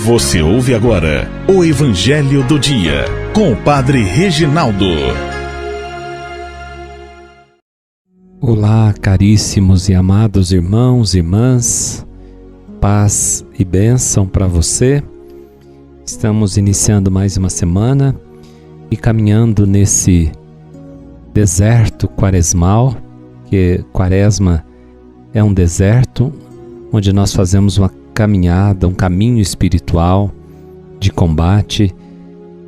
Você ouve agora o Evangelho do Dia, com o Padre Reginaldo. Olá, caríssimos e amados irmãos e irmãs, paz e bênção para você. Estamos iniciando mais uma semana e caminhando nesse deserto quaresmal, que Quaresma é um deserto onde nós fazemos uma caminhada, um caminho espiritual de combate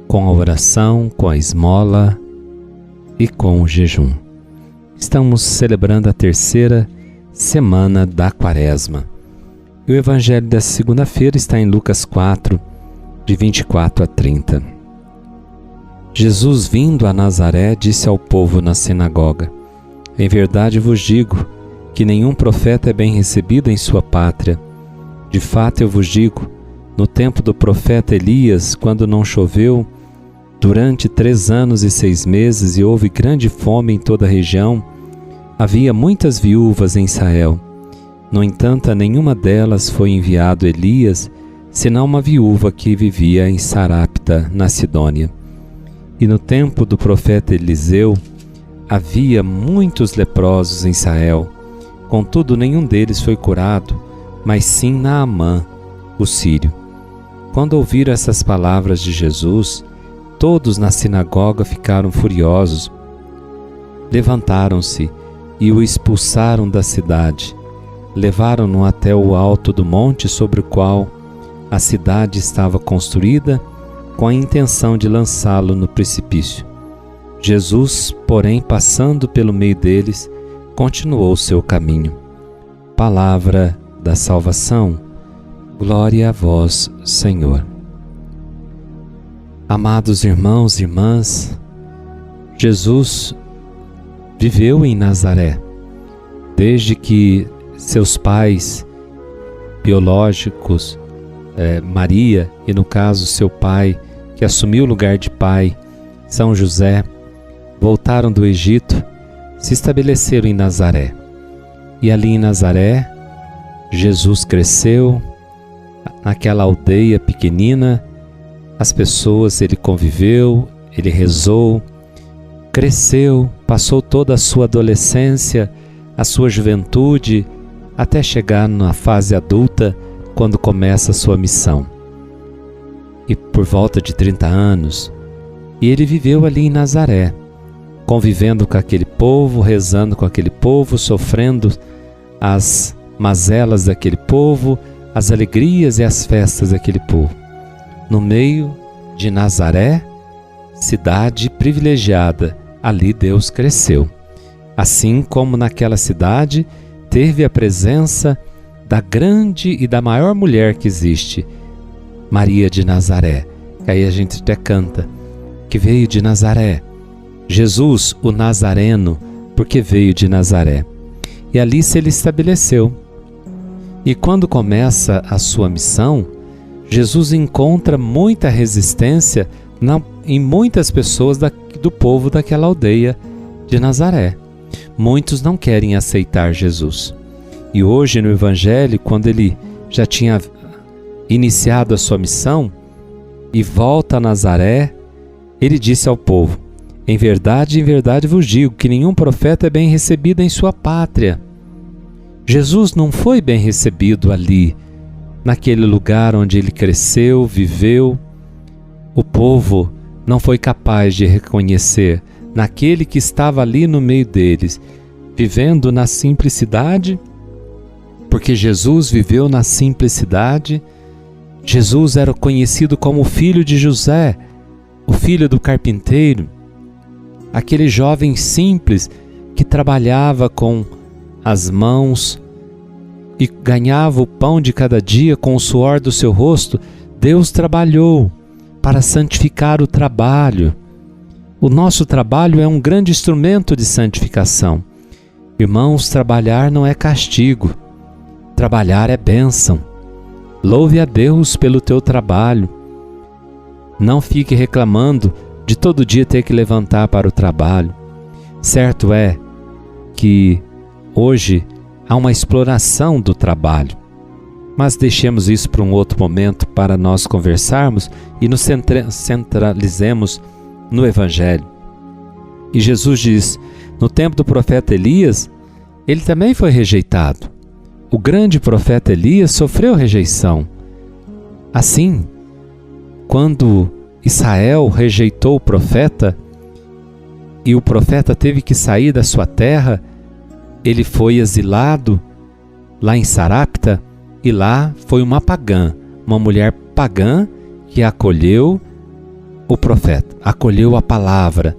com a oração, com a esmola e com o jejum. Estamos celebrando a terceira semana da Quaresma. E o Evangelho dessa segunda-feira está em Lucas 4, de 24 a 30. Jesus, vindo a Nazaré, disse ao povo na sinagoga: Em verdade vos digo que nenhum profeta é bem recebido em sua pátria. De fato eu vos digo, no tempo do profeta Elias, quando não choveu, durante 3 anos e 6 meses, e houve grande fome em toda a região, havia muitas viúvas em Israel. No entanto, a nenhuma delas foi enviado Elias, senão uma viúva que vivia em Sarapta, na Sidônia. E no tempo do profeta Eliseu, havia muitos leprosos em Israel. Contudo, nenhum deles foi curado, mas sim Naamã, o sírio. Quando ouviram essas palavras de Jesus, todos na sinagoga ficaram furiosos. Levantaram-se e o expulsaram da cidade. Levaram-no até o alto do monte sobre o qual a cidade estava construída, com a intenção de lançá-lo no precipício. Jesus, porém, passando pelo meio deles, continuou o seu caminho. Palavra da salvação. Glória a vós, Senhor. Amados irmãos e irmãs, Jesus viveu em Nazaré, desde que seus pais biológicos, Maria e, no caso, seu pai, que assumiu o lugar de pai, São José, voltaram do Egito, se estabeleceram em Nazaré. E ali em Nazaré, Jesus cresceu. Naquela aldeia pequenina, as pessoas, ele conviveu, ele rezou, cresceu, passou toda a sua adolescência, a sua juventude, até chegar na fase adulta, quando começa a sua missão. E por volta de 30 anos, e ele viveu ali em Nazaré, convivendo com aquele povo, rezando com aquele povo, sofrendo as mazelas daquele povo, as alegrias e as festas daquele povo. No meio de Nazaré, cidade privilegiada, ali Deus cresceu. Assim como naquela cidade teve a presença da grande e da maior mulher que existe, Maria de Nazaré. Aí a gente até canta, que veio de Nazaré. Jesus, o Nazareno, porque veio de Nazaré. E ali se ele estabeleceu. E quando começa a sua missão, Jesus encontra muita resistência em muitas pessoas do povo daquela aldeia de Nazaré. Muitos não querem aceitar Jesus. E hoje no Evangelho, quando ele já tinha iniciado a sua missão e volta a Nazaré, ele disse ao povo: em verdade vos digo que nenhum profeta é bem recebido em sua pátria. Jesus não foi bem recebido ali, naquele lugar onde ele cresceu, viveu. O povo não foi capaz de reconhecer naquele que estava ali no meio deles, vivendo na simplicidade, porque Jesus viveu na simplicidade. Jesus era conhecido como o filho de José, o filho do carpinteiro, aquele jovem simples que trabalhava com as mãos e ganhava o pão de cada dia com o suor do seu rosto. Deus trabalhou para santificar o trabalho. O nosso trabalho é um grande instrumento de santificação. Irmãos, trabalhar não é castigo. Trabalhar é bênção. Louve a Deus pelo teu trabalho. Não fique reclamando de todo dia ter que levantar para o trabalho. Certo é que hoje há uma exploração do trabalho. Mas deixemos isso para um outro momento para nós conversarmos e nos centralizemos no Evangelho. E Jesus diz, no tempo do profeta Elias, ele também foi rejeitado. O grande profeta Elias sofreu rejeição. Assim, quando Israel rejeitou o profeta e o profeta teve que sair da sua terra, ele foi exilado lá em Sarapta, e lá foi uma pagã, uma mulher pagã que acolheu o profeta, acolheu a palavra,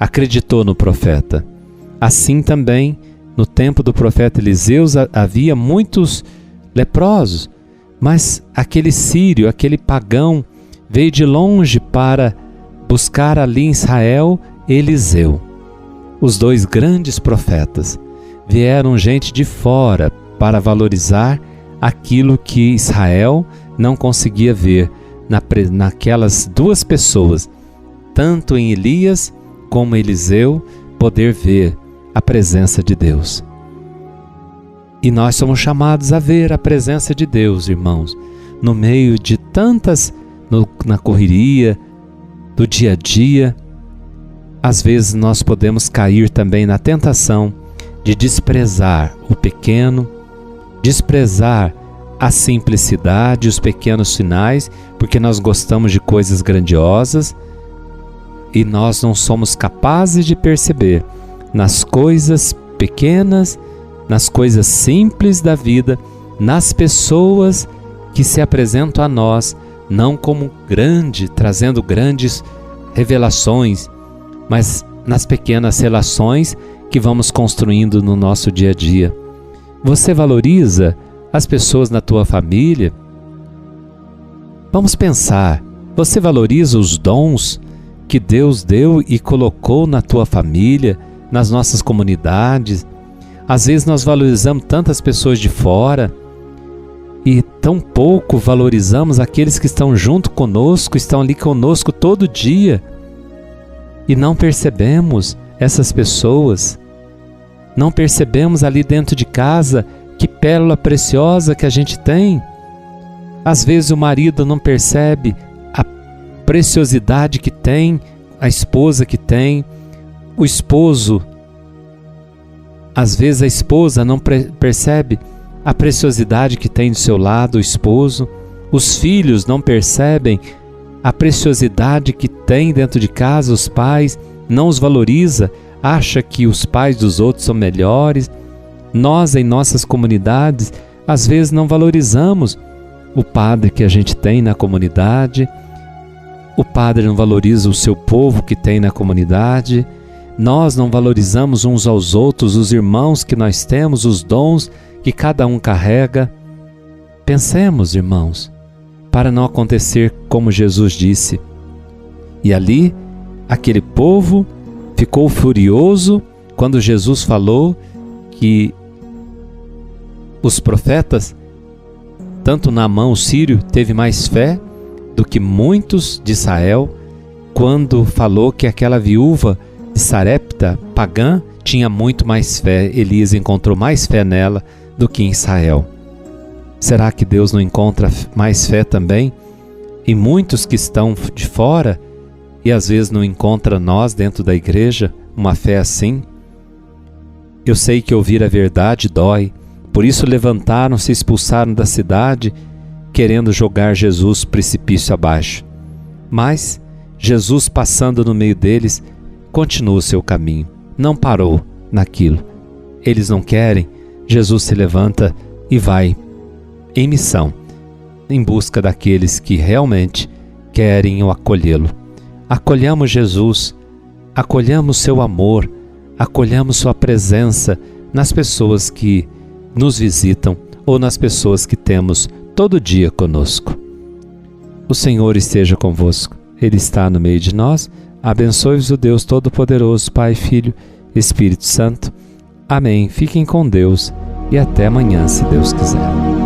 acreditou no profeta. Assim também, no tempo do profeta Eliseu, havia muitos leprosos, mas aquele sírio, aquele pagão, veio de longe para buscar ali em Israel Eliseu. Os dois grandes profetas vieram gente de fora para valorizar aquilo que Israel não conseguia ver naquelas duas pessoas, tanto em Elias como Eliseu, poder ver a presença de Deus. E nós somos chamados a ver a presença de Deus, irmãos, no meio de tantas, na correria do dia a dia. Às vezes nós podemos cair também na tentação de desprezar o pequeno, desprezar a simplicidade, os pequenos sinais, porque nós gostamos de coisas grandiosas e nós não somos capazes de perceber nas coisas pequenas, nas coisas simples da vida, nas pessoas que se apresentam a nós, não como grande, trazendo grandes revelações, mas nas pequenas relações que vamos construindo no nosso dia a dia. Você valoriza as pessoas na tua família? Vamos pensar, você valoriza os dons que Deus deu e colocou na tua família, nas nossas comunidades? Às vezes nós valorizamos tantas pessoas de fora e tão pouco valorizamos aqueles que estão junto conosco, estão ali conosco todo dia, e não percebemos essas pessoas. Não percebemos ali dentro de casa que pérola preciosa que a gente tem. Às vezes o marido não percebe a preciosidade que tem, a esposa que tem, o esposo. Às vezes a esposa não percebe a preciosidade que tem do seu lado, o esposo. Os filhos não percebem a preciosidade que tem dentro de casa, os pais não os valoriza, acha que os pais dos outros são melhores. Nós, em nossas comunidades, às vezes não valorizamos o padre que a gente tem na comunidade, o padre não valoriza o seu povo que tem na comunidade, nós não valorizamos uns aos outros, os irmãos que nós temos, os dons que cada um carrega. Pensemos, irmãos, para não acontecer como Jesus disse. E ali, aquele povo ficou furioso quando Jesus falou que os profetas, tanto Naamã o sírio, teve mais fé do que muitos de Israel, quando falou que aquela viúva de Sarepta, pagã, tinha muito mais fé. Elias encontrou mais fé nela do que em Israel. Será que Deus não encontra mais fé também em muitos que estão de fora e às vezes não encontra nós dentro da igreja uma fé assim? Eu sei que ouvir a verdade dói, por isso levantaram-se e expulsaram da cidade, querendo jogar Jesus precipício abaixo. Mas Jesus, passando no meio deles, continua o seu caminho, não parou naquilo. Eles não querem, Jesus se levanta e vai em missão, em busca daqueles que realmente querem o acolhê-lo. Acolhamos Jesus, acolhamos seu amor, acolhamos sua presença nas pessoas que nos visitam ou nas pessoas que temos todo dia conosco. O Senhor esteja convosco, Ele está no meio de nós. Abençoe-vos o Deus Todo-Poderoso, Pai, Filho, Espírito Santo. Amém. Fiquem com Deus e até amanhã, se Deus quiser.